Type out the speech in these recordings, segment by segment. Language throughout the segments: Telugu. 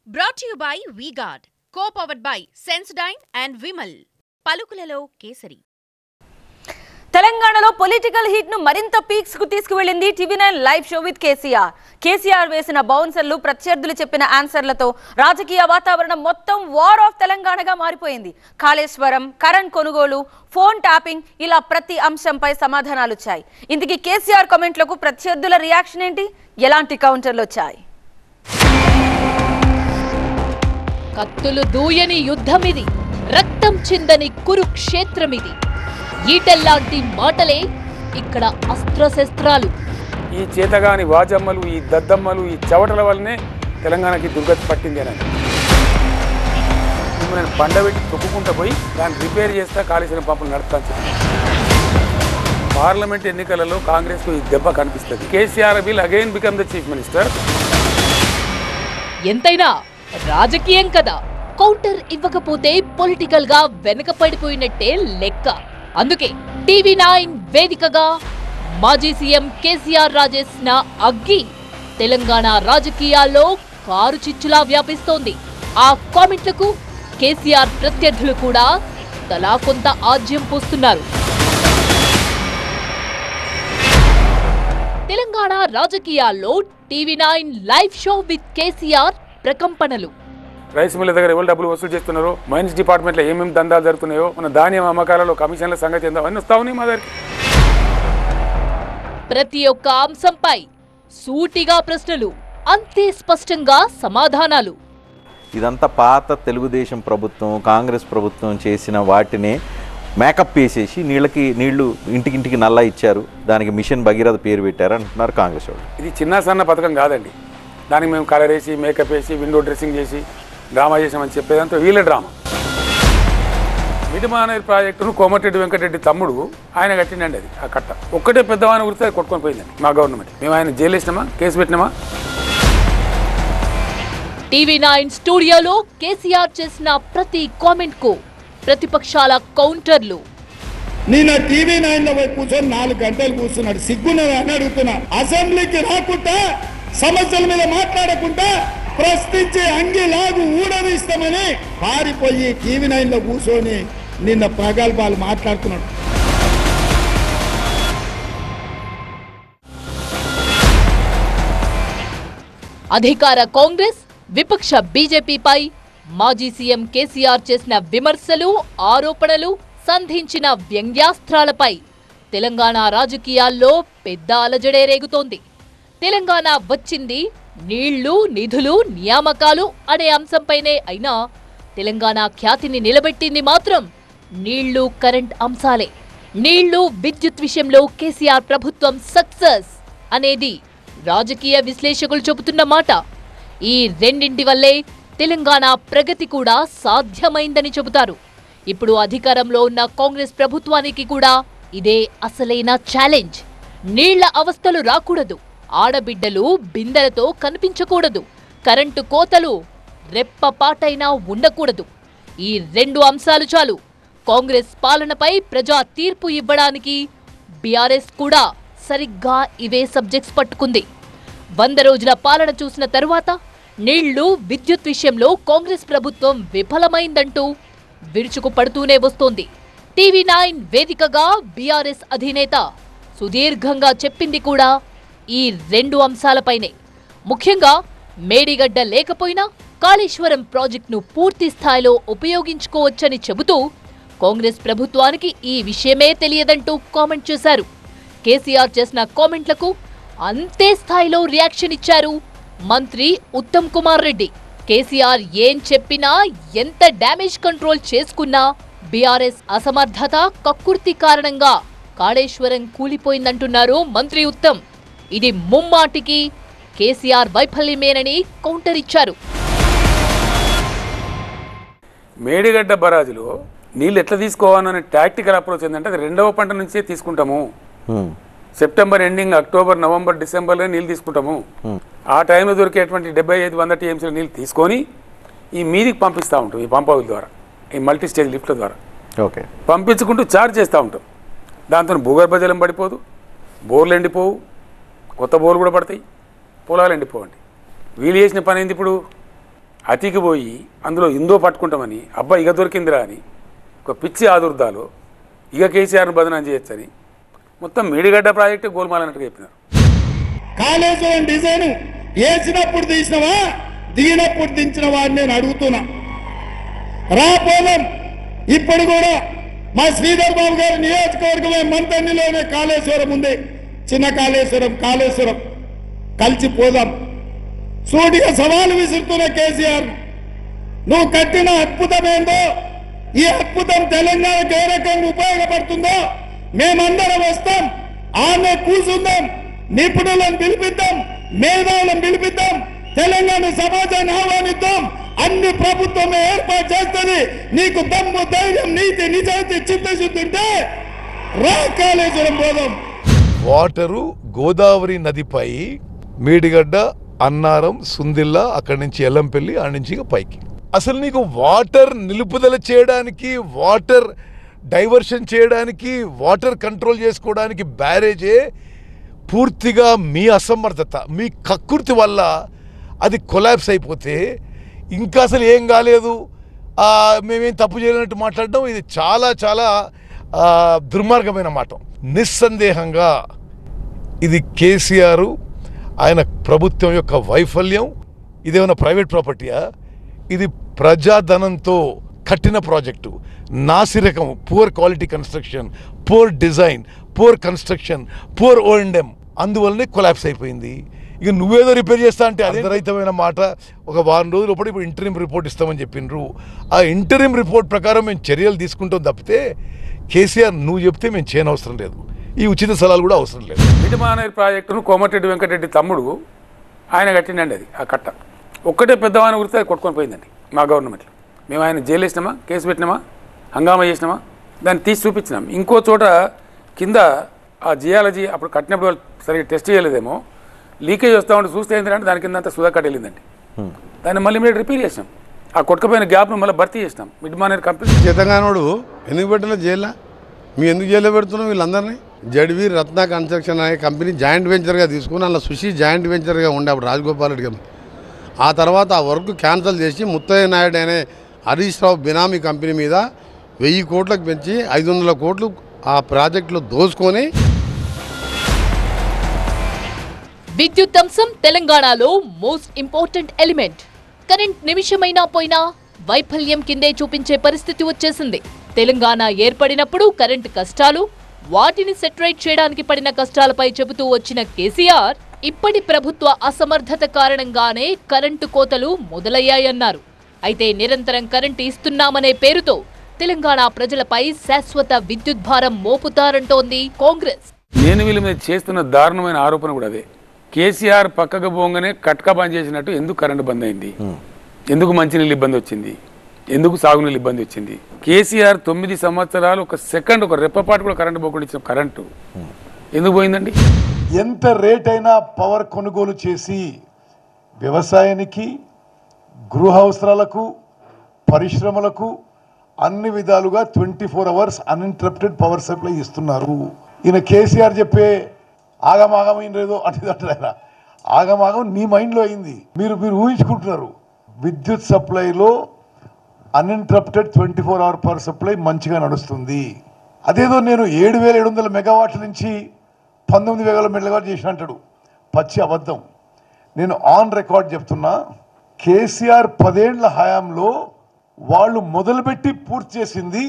Brought to you by V-Guard, co-powered by Sensodyne and Vimal. పలుకులలో kesari. తెలంగాణలో పొలిటికల్ హీట్ ను మరింత పీక్స్ కు తీసుకువెళ్ళింది TV nine live show with KCR వేసిన బౌన్సర్లు ప్రత్యర్థులు చెప్పిన ఆన్సర్లతో రాజకీయ వాతావరణం మొత్తం వార్ ఆఫ్ తెలంగాణగా మారిపోయింది. కాళేశ్వరం, కరెంట్ కొనుగోలు, ఫోన్ ట్యాపింగ్ ఇలా ప్రతి అంశంపై సమాధానాలు వచ్చాయి. ఇందుకు కేసీఆర్ కామెంట్లకు ప్రత్యర్థుల రియాక్షన్ ఏంటి? ఎలాంటి కౌంటర్లు వచ్చాయి? కత్తులు దూయని యుద్ధమిది, రక్తం చిందని కురుక్షేత్రమిది. ఈటెల్లాంటి మాటలే ఇక్కడ అస్త్రశస్త్రాలు. ఈ చేతగాని వాజమ్మలు, ఈ దద్దమ్మలు, ఈ చవటల వల్లనే తెలంగాణకి దుర్గతి పట్టింది అని నేను పండబెట్టి తొక్కుకుంటూ పోయి దాన్ని రిపేర్ చేస్తా, కాళేశ్వరం పంపులు నడుపుతాను. పార్లమెంట్ ఎన్నికలలో కాంగ్రెస్కు ఈ దెబ్బ కనిపిస్తుంది. KCR will again become the chief minister. ఎంతైనా రాజకీయం కదా, కౌంటర్ ఇవ్వకపోతే పొలిటికల్ గా వెనకపడిపోయినట్టే లెక్క. అందుకే టీవీ9 వేదికగా మాజీ సీఎం కేసీఆర్ రాజేసిన అగ్గి తెలంగాణ రాజకీయాల్లో కారు చిచ్చులా వ్యాపిస్తోంది. ఆ కామెంట్లకు కేసీఆర్ ప్రత్యర్థులు కూడా తలా కొంత ఆజ్యం పోస్తున్నారు. తెలంగాణ రాజకీయాల్లో TV9 live show with KCR ప్రకంపనలు. రైస్ మిల్ల దగ్గర ఎవరు డబ్బులు వసూలు చేస్తున్నారో, మైన్స్ డిపార్ట్మెంట్లో ఏమేమి దందాలు జరుగుతున్నాయో, మన ధాన్యం అమ్మకాలలో కమిషన్ల సంగతి ఏందో అవన్నీ వస్తా ఉన్నాయి మా దగ్గరికి. ప్రతి ఒక్క అంశంపై సూటిగా ప్రశ్నలు, అంతే స్పష్టంగా సమాధానాలు. ఇదంతా పాత తెలుగుదేశం ప్రభుత్వం, కాంగ్రెస్ ప్రభుత్వం చేసిన వాటినే మేకప్ వేసేసి నీళ్లు ఇంటికింటికి నల్లా ఇచ్చారు, దానికి మిషన్ భగీరథ పేరు పెట్టారు అంటున్నారు కాంగ్రెస్ వాళ్ళు. ఇది చిన్న సన్న పథకం కాదండి. దానికి మేము కలర్ వేసి, మేకప్ వేసి, విండో డ్రెస్సింగ్ చేసి డ్రామా చేసామని చెప్పేదంతా వీళ్ళ డ్రామా. మిడిమానేరు ప్రాజెక్టును కోమటిరెడ్డి వెంకటరెడ్డి తమ్ముడు ఆయన కట్టిండండి. అది ఆ కట్ట ఒక్కటే పెద్దవాని గుర్తు అది కొట్టుకొని పోయిందండి మా గవర్నమెంట్. మేము ఆయన జైలు వేసినామా, కేసు పెట్టినామా? టీవీ9 స్టూడియోలో కేసీఆర్ చేసిన ప్రతి కామెంట్ కు ప్రతిపక్షాల కౌంటర్లు. నిన్న టీవీ9 లో కూర్చొని 4 గంటలు కూర్చున్నాడు. సిగ్గున్నది అని అడుగుతున్నా. అసెంబ్లీకి రాకుండా, సమస్యల మీద మాట్లాడకుండా, ప్రశ్నించి అంగిలాగు ఊడదీస్తామని పారిపోయి టీవీ9 లో కూర్చొని నిన్న ప్రగల్భాలు మాట్లాడుతున్నాడు. అధికార కాంగ్రెస్, విపక్ష బీజేపీపై మాజీ సీఎం కేసీఆర్ చేసిన విమర్శలు, ఆరోపణలు, సంధించిన వ్యంగ్యాస్త్రాలపై తెలంగాణ రాజకీయాల్లో పెద్ద అలజడే రేగుతోంది. తెలంగాణ వచ్చింది నీళ్లు, నిధులు, నియామకాలు అనే అంశంపైనే అయినా తెలంగాణ ఖ్యాతిని నిలబెట్టింది మాత్రం నీళ్లు, కరెంట్ అంశాలే. నీళ్లు, విద్యుత్ విషయంలో కేసీఆర్ ప్రభుత్వం సక్సెస్ అనేది రాజకీయ విశ్లేషకులు చెబుతున్న మాట. ఈ రెండింటి వల్లే తెలంగాణ ప్రగతి కూడా సాధ్యమైందని చెబుతారు. ఇప్పుడు అధికారంలో ఉన్న కాంగ్రెస్ ప్రభుత్వానికి కూడా ఇదే అసలైన ఛాలెంజ్. నీళ్ల అవస్థలు రాకూడదు, ఆడబిడ్డలు బిందెలతో కనిపించకూడదు, కరెంటు కోతలు రెప్పపాటైనా ఉండకూడదు. ఈ 2 అంశాలు చాలు కాంగ్రెస్ పాలనపై ప్రజా తీర్పు ఇవ్వడానికి. బీఆర్ఎస్ కూడా సరిగ్గా ఇవే సబ్జెక్ట్స్ పట్టుకుంది. 100 రోజుల పాలన చూసిన తరువాత నీళ్లు, విద్యుత్ విషయంలో కాంగ్రెస్ ప్రభుత్వం విఫలమైందంటూ విరుచుకు పడుతూనే వస్తోంది. టీవీ9 వేదికగా బీఆర్ఎస్ అధినేత సుదీర్ఘంగా చెప్పింది కూడా ఈ 2 అంశాలపైనే. ముఖ్యంగా మేడిగడ్డ లేకపోయినా కాళేశ్వరం ప్రాజెక్టును పూర్తి స్థాయిలో ఉపయోగించుకోవచ్చని చెబుతూ కాంగ్రెస్ ప్రభుత్వానికి ఈ విషయమే తెలియదంటూ కామెంట్ చేశారు. కేసీఆర్ చేసిన కామెంట్లకు అంతే స్థాయిలో రియాక్షన్ ఇచ్చారు మంత్రి ఉత్తమ్ కుమార్ రెడ్డి. కేసీఆర్ ఏం చెప్పినా, ఎంత డ్యామేజ్ కంట్రోల్ చేసుకున్నా బీఆర్ఎస్ అసమర్థత, కక్కుర్తి కారణంగా కాళేశ్వరం కూలిపోయిందంటున్నారు మంత్రి ఉత్తమ్. ఇది ముమ్మాటికి కేసీఆర్ వైఫల్యమేనని కౌంటర్ ఇచ్చారు. మేడిగడ్డ బరాజులో నీళ్ళు ఎట్లా తీసుకోవాలనే టాక్టికల్ అప్రోచ్ ఏంటంటే అది 2వ పంట నుంచే తీసుకుంటాము. సెప్టెంబర్ ఎండింగ్, అక్టోబర్, నవంబర్, డిసెంబర్లో నీళ్ళు తీసుకుంటాము. ఆ టైంలో దొరికేటువంటి 75-100 టీఎంసీల నీళ్ళు తీసుకొని ఈ మీదికి పంపిస్తూ ఉంటాం. ఈ పంపవుల ద్వారా, ఈ మల్టీ స్టేజ్ లిఫ్ట్ల ద్వారా పంపించుకుంటూ చార్జ్ చేస్తూ ఉంటాం. దాంతో భూగర్భ జలం పడిపోదు, బోర్లు ఎండిపోవు, కొత్త బోర్లు కూడా పడతాయి, పొలాలు ఎండిపోవండి. వీళ్ళు చేసిన పని ఏంది? ఇప్పుడు అతికి పోయి అందులో ఇందో పట్టుకుంటామని అబ్బా ఇక దొరికిందిరా అని ఒక పిచ్చి ఆదుర్దాలో ఇక కేసీఆర్ను బదనాం చేయొచ్చని మొత్తం మేడిగడ్డ ప్రాజెక్టు గోల్మాలన్నట్టుగా చెప్పినారు. కాళేశ్వరం డిజైన్ వేసినప్పుడు తీసినవా దిగినప్పుడు దించిన వాడిని నేను అడుగుతున్నా. రాపోలం ఇప్పుడు కూడా మా శ్రీధర్ బాబు గారి నియోజకవర్గంలో మంతన్నిలోనే కాళేశ్వరం ఉంది. చిన్న కాళేశ్వరం కలిసిపోదాం. సూటిగా సవాలు విసురుతున్న కేసీఆర్, నువ్వు కట్టిన అద్భుతం ఏందో, ఈ అద్భుతం తెలంగాణకు ఏ రకంగా ఉపయోగపడుతుందో మేమందరం వస్తాం, ఆమె కూర్చుందాం, నిపుణులను పిలిపిద్దాం, మేధావులను పిలిపిద్దాం, తెలంగాణ సమాజాన్ని ఆహ్వానిద్దాం, అన్ని ప్రభుత్వమే ఏర్పాటు చేస్తుంది. నీకు దమ్ము ధైర్యం నీతి నిజాయితీ చిత్తశుద్ధి ఉంటే రా కాళేశ్వరం పోదాం. వాటరు గోదావరి నదిపై మేడిగడ్డ, అన్నారం, సుందిల్ల, అక్కడి నుంచి ఎల్లంపల్లి, ఆ నుంచి పైకి. అసలు నీకు వాటర్ నిలుపుదల చేయడానికి, వాటర్ డైవర్షన్ చేయడానికి, వాటర్ కంట్రోల్ చేసుకోవడానికి బ్యారేజే పూర్తిగా మీ అసమర్థత, మీ కక్కుర్తి వల్ల అది కొలాప్స్ అయిపోతే ఇంకా అసలు ఏం కాలేదు, మేమేం తప్పు చేయలేనట్టు మాట్లాడడం ఇది చాలా చాలా దుర్మార్గమైన మాట. నిస్సందేహంగా ఇది కేసీఆర్ ఆయన ప్రభుత్వం యొక్క వైఫల్యం. ఇదేమైనా ప్రైవేట్ ప్రాపర్టీయా? ఇది ప్రజాధనంతో కట్టిన ప్రాజెక్టు. నాసిరకం, poor quality construction, poor design, poor construction, poor O&M. అందువల్లనే కొలాప్స్ అయిపోయింది. ఇక నువ్వేదో రిపేర్ చేస్తా అంటే అదే రహితమైన మాట. ఒక వారం రోజులు ఇప్పుడు ఇంటరిమ్ రిపోర్ట్ ఇస్తామని చెప్పిండ్రు. ఆ ఇంటరిమ్ రిపోర్ట్ ప్రకారం మేము చర్యలు తీసుకుంటాం తప్పితే కేసీఆర్ నువ్వు చెప్తే మేము చేయనవసరం లేదు, ఈ ఉచిత సలహాలు కూడా అవసరం లేదు. మిడిమానేరు ప్రాజెక్టును కోమటిరెడ్డి వెంకటరెడ్డి తమ్ముడు ఆయన కట్టిండండి. అది ఆ కట్ట ఒక్కటే పెద్దవాని గురితే అది కొట్టుకొని పోయిందండి మా గవర్నమెంట్లో. మేము ఆయన జైలు వేసినామా, కేసు పెట్టినామా, హంగామా చేసినామా, దాన్ని తీసి చూపించినాం. ఇంకో చోట కింద ఆ జియాలజీ అప్పుడు కట్టినప్పుడు వాళ్ళు సరిగ్గా టెస్ట్ చేయలేదేమో, లీకేజ్ వస్తూ ఉంటే చూస్తే ఏంటంటే దాని కింద అంతా సుధా కట్ వెళ్ళిందండి. దాన్ని మళ్ళీ మీరు రిపేర్ చేసినాం. ఆ కొట్టుకుపోయిన గ్యాప్ను మళ్ళీ భర్తీ చేసినాం. మిడ్మానేరు కంపెనీ చేతగానోడు ఎందుకు పెట్టిన జైల్లో, మీ ఎందుకు జైల్లో పెడుతున్నాం వీళ్ళందరినీ? జడ్వీ రత్న కన్స్ట్రక్షన్ అనే కంపెనీ జాయింట్ వెంచర్గా తీసుకుని అలా సుషి జాయింట్ వెంచర్గా ఉండే అప్పుడు రాజగోపాల్ రెడ్డి గారు. ఆ తర్వాత ఆ వర్క్ క్యాన్సిల్ చేసి ముత్తయ్య నాయుడు అనే హరీష్ రావు బినామీ కంపెనీ మీద 1000 కోట్లకు పెంచి 500 కోట్లు ఆ ప్రాజెక్టులో దోసుకొని. విద్యుత్ అంశం తెలంగాణలో మోస్ట్ ఇంపార్టెంట్ ఎలిమెంట్. కరెంట్ నిమిషమైనా పోయినా వైఫల్యం కిందే చూపించే పరిస్థితి వచ్చేసింది. తెలంగాణ ఏర్పడినప్పుడు కరెంటు కష్టాలు, వాటిని సెటరేట్ చేయడానికి పడిన కష్టాలపై చెబుతూ వచ్చిన కేసీఆర్ ఇప్పటి ప్రభుత్వ అసమర్థత కారణంగానే కరెంటు కోతలు మొదలయ్యాయన్నారు. అయితే నిరంతరం కరెంటు ఇస్తున్నామనే పేరుతో తెలంగాణ ప్రజలపై శాశ్వత విద్యుత్ భారం మోపుతారంటోంది కాంగ్రెస్. నేను వీళ్ళ మీద చేస్తున్న దారుణమైన ఆరోపణ కూడా అదే. కేసీఆర్ పక్కకు పోగానే కట్కా బంద్ చేసినట్టు ఎందుకు కరెంటు బంద్ అయింది, ఎందుకు మంచినీళ్ళు ఇబ్బంది వచ్చింది, ఎందుకు సాగునీళ్ళు ఇబ్బంది వచ్చింది? కేసీఆర్ 9 సంవత్సరాలు ఒక సెకండ్, ఒక రెప్పపాటు కూడా కరెంటు పోకుండా ఇచ్చిన కరెంటు ఎందుకు పోయిందండి? ఎంత రేట్ అయినా పవర్ కొనుగోలు చేసి వ్యవసాయానికి, గృహ అవసరాలకు, పరిశ్రమలకు అన్ని విధాలుగా 24 అవర్స్ అన్ఇంటరప్టెడ్ పవర్ సప్లై ఇస్తున్నారు. ఈయన కేసీఆర్ చెప్పే ఆగమాగం లేదో అంటే ఆగమాగం నీ మైండ్లో అయింది. మీరు ఊహించుకుంటున్నారు. విద్యుత్ సప్లైలో అన్ఇంటరప్టెడ్ 24 అవర్ పవర్ సప్లై మంచిగా నడుస్తుంది. అదేదో నేను 7700 మెగావాట్ల నుంచి 19,000 మెగావాట్ చేసిన అంటాడు. పచ్చి అబద్ధం. నేను ఆన్ రికార్డ్ చెప్తున్నా, కేసీఆర్ 10 ఏళ్ల హయాంలో వాళ్ళు మొదలుపెట్టి పూర్తి చేసింది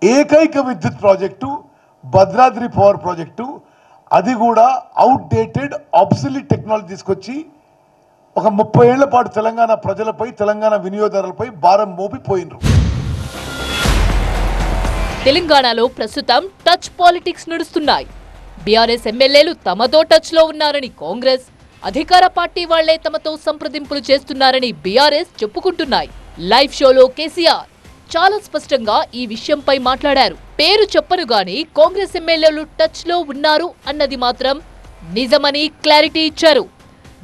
ఏకైక విద్యుత్ ప్రాజెక్టు భద్రాద్రి పవర్ ప్రాజెక్టు. అది కూడా అవుట్డేటెడ్ ఆబ్సొల్యూట్ టెక్నాలజీ తీసుకొచ్చి ఒక 30 ఏళ్ల పాటు తెలంగాణ ప్రజలపై, తెలంగాణ వినియోగదారులపై భారం మోపిపోయినరు. తెలంగాణలో ప్రస్తుతం టచ్ పాలిటిక్స్ నడుస్తున్నాయి. బీఆర్ఎస్ ఎమ్మెల్యేలు తమతో టచ్ లో ఉన్నారని కాంగ్రెస్, అధికార పార్టీ వాళ్లే తమతో సంప్రదింపులు చేస్తున్నారని బీఆర్ఎస్ చెప్పుకుంటున్నాయి. లైవ్ షోలో కేసీఆర్ చాలా స్పష్టంగా ఈ విషయంపై మాట్లాడారు. పేరు చెప్పను గాని కాంగ్రెస్ ఎమ్మెల్యేలు టచ్ లో ఉన్నారు అన్నది మాత్రం నిజమని క్లారిటీ ఇచ్చారు.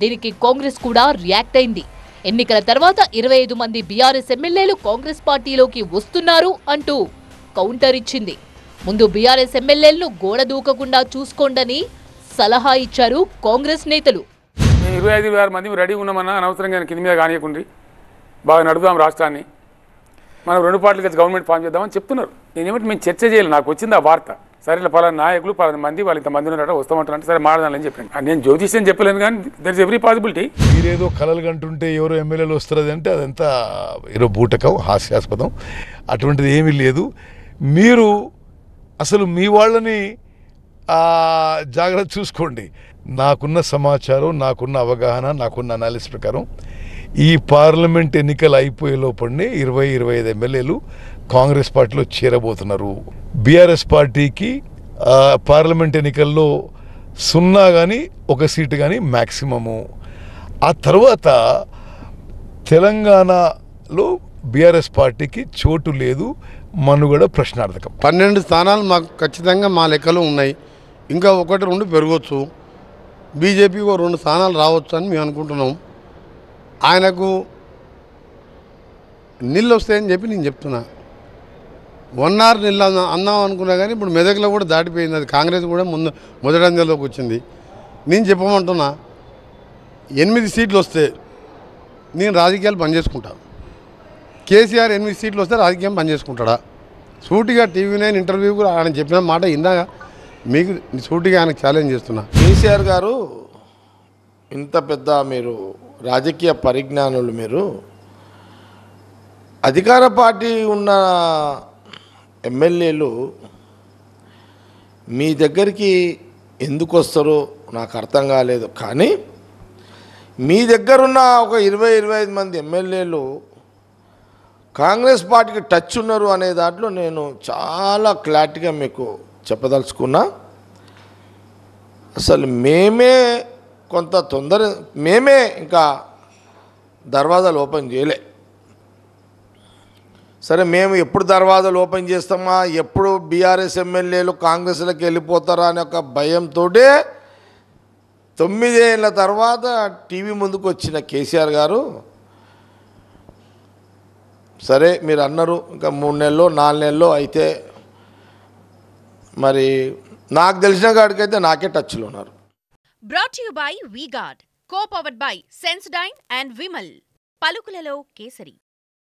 దీనికి కాంగ్రెస్ కూడా రియాక్ట్ అయింది. ఎన్నికల తర్వాత 25 మంది బీఆర్ఎస్ ఎమ్మెల్యేలు కాంగ్రెస్ పార్టీలోకి వస్తున్నారు అంటూ కౌంటర్ ఇచ్చింది. ముందు బీఆర్ఎస్ ఎమ్మెల్యేలను గోడ దూకకుండా చూసుకోండని సలహా ఇచ్చారు కాంగ్రెస్ నేతలు. 25-26 మంది రెడీ ఉన్నామన్నా అనవసరంగా కింద మీద కానియకుండ్రి, బాగా నడుపుదాం రాష్ట్రాన్ని, మనం 2 పార్టీలు కలిసి గవర్నమెంట్ ఫామ్ చేద్దామని చెప్తున్నారు. నేనేమిటి మేము చర్చ చేయాలి, నాకు వచ్చింది ఆ వార్త. సరే పలానా నాయకులు 10 మంది వాళ్ళు ఇంతమంది ఉన్నారట వస్తామంటారంటే సరే మాడదాలని చెప్పాను. నేను జ్యోతిష్యం చెప్పలేను కానీ దర్ ఇస్ ఎవ్రీ పాసిబిలిటీ. మీరేదో కలలు కంటుంటే ఎవరో ఎమ్మెల్యేలు వస్తుంది అంటే అదంతా ఏదో బూటకం, హాస్యాస్పదం. అటువంటిది ఏమీ లేదు. మీరు అసలు మీ వాళ్ళని జాగ్రత్త చూసుకోండి. నాకున్న సమాచారం, నాకున్న అవగాహన, నాకున్న అనాలిసిస్ ప్రకారం ఈ పార్లమెంట్ ఎన్నికలు అయిపోయే లోపలనే 20-25 ఎమ్మెల్యేలు కాంగ్రెస్ పార్టీలో చేరబోతున్నారు. బీఆర్ఎస్ పార్టీకి పార్లమెంట్ ఎన్నికల్లో 0 కానీ 1 సీటు కానీ మ్యాక్సిమము. ఆ తర్వాత తెలంగాణలో బీఆర్ఎస్ పార్టీకి చోటు లేదు, మనుగడ ప్రశ్నార్థకం. 12 స్థానాలు మాకు ఖచ్చితంగా మా లెక్కలో ఉన్నాయి. ఇంకా 1-2 పెరగవచ్చు. బీజేపీకి 2 స్థానాలు రావచ్చు అని మేము అనుకుంటున్నాం. ఆయనకు నీళ్ళు వస్తాయని చెప్పి నేను చెప్తున్నా. 1 hour నీళ్ళు అందాం అనుకున్నా కానీ ఇప్పుడు మెదక్లో కూడా దాటిపోయింది. అది కాంగ్రెస్ కూడా మొదటి అంజలోకి వచ్చింది. నేను చెప్పమంటున్నా 8 సీట్లు వస్తే నేను రాజకీయాలు పనిచేసుకుంటా. కేసీఆర్ 8 సీట్లు వస్తే రాజకీయం పనిచేసుకుంటాడా? సూటిగా TV9 ఇంటర్వ్యూకు ఆయన చెప్పిన మాట ఇందాక మీకు సూటిగా ఆయనకు ఛాలెంజ్ చేస్తున్నా. కేసీఆర్ గారు ఇంత పెద్ద మీరు రాజకీయ పరిజ్ఞానులు, మీరు అధికార పార్టీ ఉన్న ఎమ్మెల్యేలు మీ దగ్గరికి ఎందుకు వస్తారో నాకు అర్థం కాలేదు. కానీ మీ దగ్గరున్న ఒక 20-25 మంది ఎమ్మెల్యేలు కాంగ్రెస్ పార్టీకి టచ్ ఉన్నారు అనే దాంట్లో నేను చాలా క్లారిటీగా మీకు చెప్పదలుచుకున్నా. అసలు మేమే ఇంకా దర్వాజాలు ఓపెన్ చేయలే. సరే మేము ఎప్పుడు దర్వాజాలు ఓపెన్ చేస్తామా, ఎప్పుడు బీఆర్ఎస్ ఎమ్మెల్యేలు కాంగ్రెస్లోకి వెళ్ళిపోతారా అనే ఒక భయంతో 9 ఏళ్ళ తర్వాత టీవీ ముందుకు వచ్చిన కేసీఆర్ గారు, సరే మీరు అన్నారు ఇంకా 3 నెలలు 4 నెలలు అయితే, మరి నాకు తెలిసిన కాడికైతే నాకే టచ్లో ఉన్నారు. Brought to you by V-Guard, co-powered by Sensodyne and Vimal. పలుకులలో kesari.